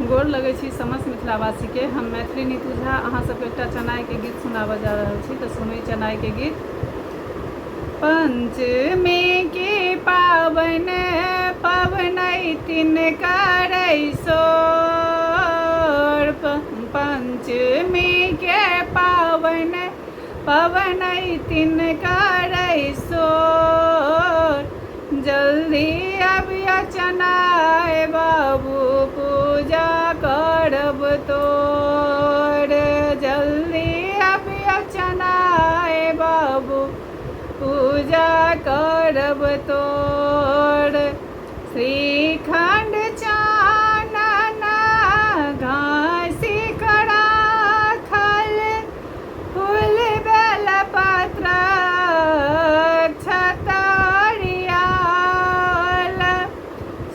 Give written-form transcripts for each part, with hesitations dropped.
गोर लगै छी समस्त मिथिलावासी के। हम मैथिली नीतू झा अहाँ सबके एकटा चनाय के गीत सुनाबऽ जा रहल छी। तो सुनू चनाय के गीत। पंचमी के पावन पवनैतिन करै सोर। पंचमी के पावन पवनैतिन करै सोर। जल्दी अबिया चनाय बाबू पूजा करब तोर। जल्दी अबिया चनाय बाबू पूजा करब तोर। श्रीखंड चानन घासी कराखल फूल बेल पत्र छतरियाल।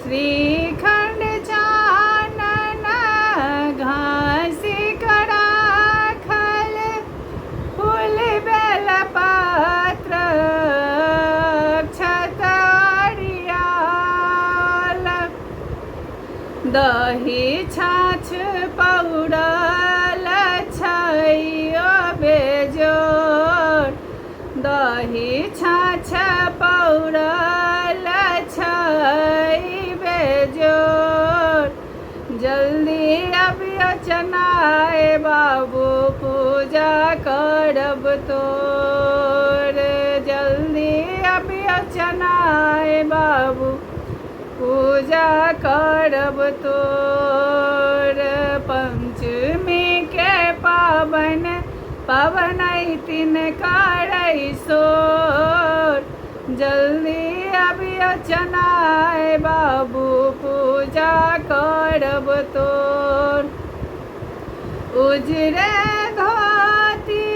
श्रीखंड चानन घासी कराखल फूल बेल पत्र छतरियाल। दही छाछ पौरल छैयो बेजोर। दही छाछ पौरल छै बेजोर। जल्दी अबिया चनाय बाबू पूजा करब तोर। जल्दी अबिया चनाय बाबू पूजा करब तोर। पंचमी के पावन पवनैतिन करै सोर। जल्दी अबिया चनाय बाबू पूजा करब तोर। उजरे धोती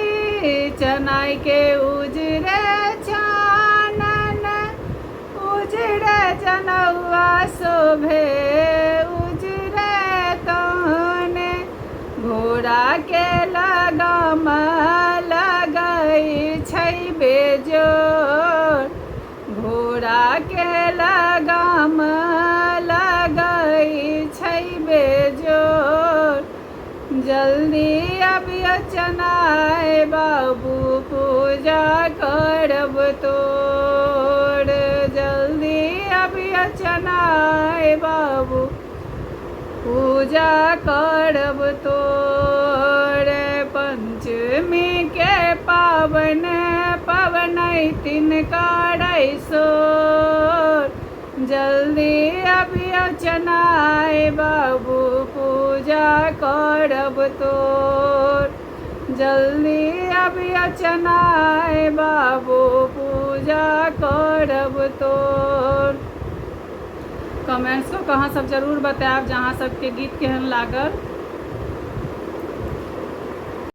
चनाय के उजरे चानन उजरे जनौआ शोभे उजरे तोने। घोड़ा के लगाम लगै छै बेजोर। घोड़ा के लगाम लगै छै बेजोर। जल्दी अबिया चनाय बाबू पूजा करब तोर। जल्दी अबिया चनाय बाबू पूजा करब तोर। पंचमी के पावन पवनैतिन करै सोर। जल्दी अबिया चनाय बाबू पूजा करब तोर। जल्दी अबिया चनाय बाबू पूजा करब तोर। कमेंट्स को कहाँ सब जरूर बताएब जहाँ सबके गीत केहन लागल।